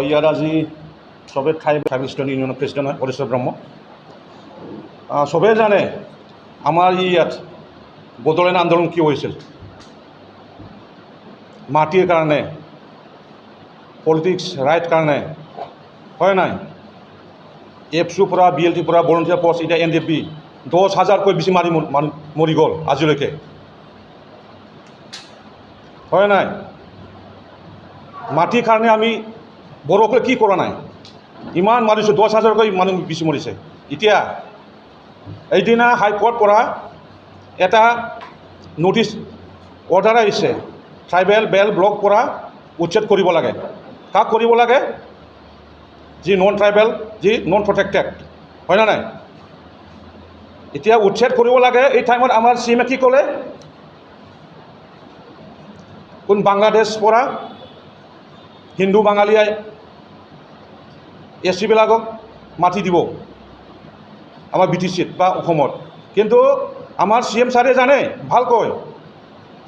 ইয়াত আজি চবে ট্ৰাইবেল ষ্টুডেণ্ট ইউনিয়নৰ প্ৰেচিডেণ্ট হয় হৰেশ্বৰ ব্ৰহ্ম। চবেই জানে আমাৰ ইয়াত বড়োলেণ্ড আন্দোলন কিয় হৈছিল। মাটিৰ কাৰণে, পলিটিক্স ৰাইট কাৰণে, হয় নাই? এফচুৰ পৰা BLTৰ পৰা ভলণ্টিয়াৰ পষ্ট, এতিয়া NDP 10,000কৈ বেছি মৰি গ'ল আজিলৈকে, হয় নাই? মাটিৰ কাৰণে আমি বড়োসকলে কি কৰা নাই? ইমান মাৰিছোঁ, 10,000কৈ মানুহ বেছি মৰিছে। এতিয়া এইদিনা হাইকোৰ্টৰ পৰা এটা নটিচ অৰ্ডাৰ আহিছে, ট্ৰাইবেল বেল ব্লক পৰা উচ্ছেদ কৰিব লাগে। কাক কৰিব লাগে? যি নন ট্ৰাইবেল, যি নন প্ৰটেক্টেড, হয় না নাই? এতিয়া উচ্ছেদ কৰিব লাগে। এই টাইমত আমাৰ CM কি ক'লে? কোন বাংলাদেশ পৰা হিন্দু বাঙালীয়ে SC-বিলাকক মাতি দিব আমাৰ BTCত বা অসমত। কিন্তু আমাৰ CM ছাৰে জানে ভালকৈ,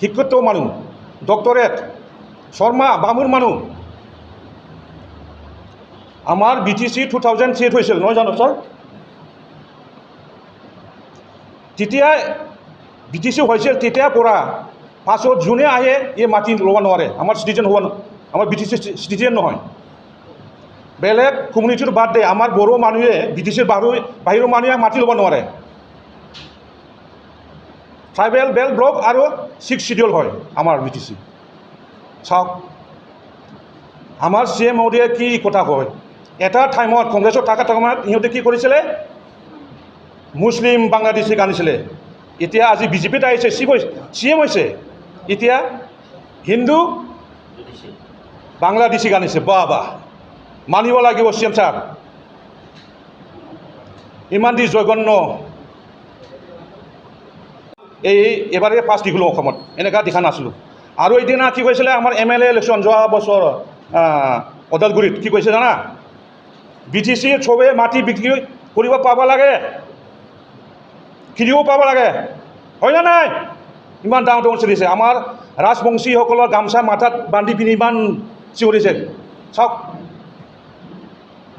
শিক্ষিত মানুহ, ডক্টৰেট, শৰ্মা বামুৰ মানুহ। আমাৰ BTC 2003 হৈছিল, নহয় জানো ছাৰ? তেতিয়া BTC হৈছিল, তেতিয়াৰ পৰা পাছত যোনে আহে এই মাটি ল'ব নোৱাৰে। আমাৰ চিটিজেন হ'ব, আমাৰ BTC চিটিজেন নহয়। বেলেগ কমিউনিটিৰ বাদ দে, আমাৰ বড়ো মানুহে BTCৰ বাহিৰৰ মানুহে মাটি ল'ব নোৱাৰে। ট্ৰাইবেল বেল ব্লক আৰু 6 শিডিউল হয় আমাৰ BTC। চাওক আমাৰ CM মোদীয়ে কি কথা কয়। এটা টাইমত কংগ্ৰেছত থকা টাইমত সিহঁতে কি কৰিছিলে? মুছলিম বাংলাদেশীক আনিছিলে। এতিয়া আজি BJPত আহিছে, CM হৈছে, এতিয়া হিন্দু বাংলাদেশীক আনিছে। বাহ বাহ, মানিব লাগিব CM ছাৰ। ইমান দি জঘন্য এবাৰে ফাৰ্ষ্ট দেখিলোঁ অসমত, এনেকুৱা দেখা নাছিলোঁ। আৰু এদিনা কি কৈছিলে আমাৰ MLA ইলেকশ্যন যোৱা বছৰ ওদালগুৰিত কি কৈছে জানা? BTC চবে মাটি বিক্ৰী কৰিব পাব লাগে, কিনিব পাব লাগে, হয় না নাই? ইমান ডাঙৰ ডাঙৰ চিৰিছে। আমাৰ ৰাজবংশীসকলৰ গামচা মাথাত বান্ধি পিনি ইমান চিঞৰিছে। চাওক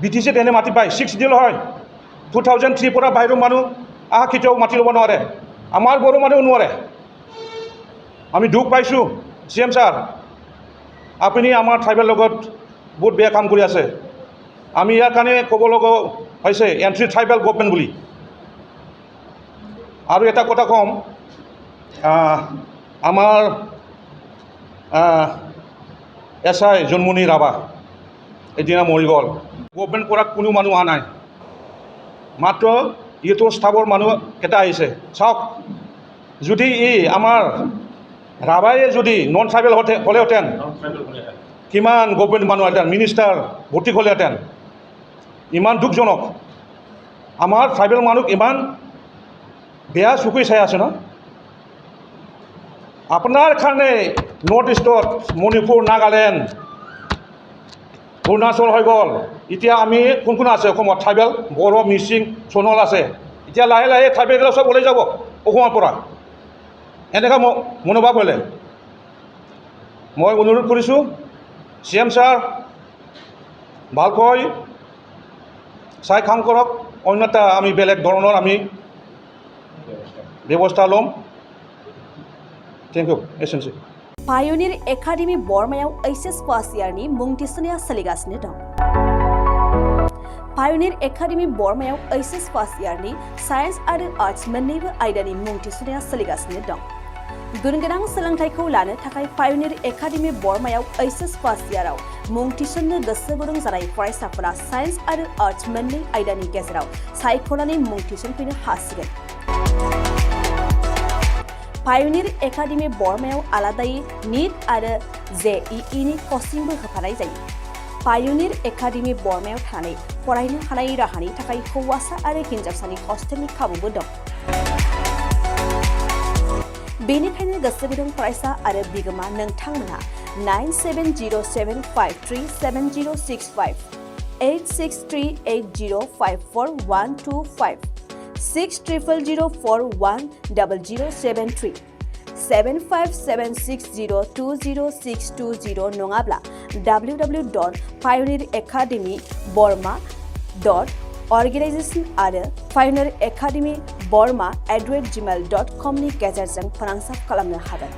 BTCত এনে মাটি পায়, 6 ডিল হয়। 2003 পৰা বাহিৰৰ মানুহ কেতিয়াও মাটি ল'ব নোৱাৰে, আমাৰ বড়ো মানুহ নোৱাৰে। আমি দুখ পাইছোঁ CM ছাৰ, আপুনি আমাৰ ট্ৰাইবেল লগত বহুত বেয়া কাম কৰি আছে। আমি ইয়াৰ কাৰণে ক'ব লগা হৈছে এণ্টি ট্ৰাইবেল গভৰ্ণমেণ্ট বুলি। আৰু এটা কথা ক'ম, আমাৰ SI জন্মনি ৰাভা এদিনা মৰি গ'ল। গভৰ্ণমেণ্ট পৰা কোনো মানুহ অহা নাই, মাত্ৰ ইহঁতৰ ষ্টাফৰ মানুহ কেইটা আহিছে। চাওক যদি আমাৰ ৰাভাই যদি নন ট্ৰাইবেল হ'লেহেঁতেন কিমান গভৰ্ণমেণ্ট মানুহ আহিলেহেঁতেন, মিনিষ্টাৰ ভৰ্তি হ'লেহেঁতেন। ইমান দুখজনক, আমাৰ ট্ৰাইবেল মানুহ ইমান বেয়া চকুৰে চাই আছে ন। আপোনাৰ কাৰণে নৰ্থ ইষ্টত মণিপুৰ, নাগালেণ্ড, অৰুণাচল হৈ গ'ল। এতিয়া আমি কোন কোন আছে অসমত? ট্ৰাইবেল, বড়ো, মিচিং, সোণোৱাল আছে। এতিয়া লাহে লাহে ট্ৰাইবেলবিলাক চব ওলাই যাব অসমৰ পৰা, এনেকুৱা মনোভাৱ হ'লে। মই অনুৰোধ কৰিছোঁ CM ছাৰ, ভালকৈ চাই কাম কৰক, অন্যথা আমি বেলেগ ধৰণৰ আমি ব্যৱস্থা ল'ম। थैंक यू एसेनोसै। पायनियर एकाडेमि बरमायाव HS पास इयारनि मुं थिसननाया सोलिगासिनो दं। पायनियर एकाडेमि बरमायाव HS पास इयारनि साइन्स आरो आर्ट्स मोन्नैबो आयदानि मुं थिसननाया सोलिगासिनो दं। गुन गोनां सोलोंथाइखौ लानो थाखाय पायनियर एकाडेमि बरमायाव HS पास इयाराव मुं थिसननो गोसो गुदुं जानाय फरायसाफोरा साइन्स आरो आर्ट्स मोन्नै आयदानि गेजेराव सायख'नानै मुं थिसनफैनो हासिगोन। पायनियर एकाडेमि बरमायाव आलादायै नीट आरो JEE नि कचिंबो होफानाय जायो। पायनियर एकाडेमि बरमायाव थानानै फरायनो हानाय राहानि थाखाय हौवासा आरो हिन्जावसानि हस्टेलनि खाबुबो दं। बेनिखायनो गोसो गुदुं फरायसा आरो बिगोमा नोंथांमोनहा 9707537065 8638054125 6000410073 7576020620 नङाब्ला www.pioneeracademyborma.organization आरो pioneeracademyborma@gmail.com नि गेजेरजों फोनांजाब खालामनो हागोन।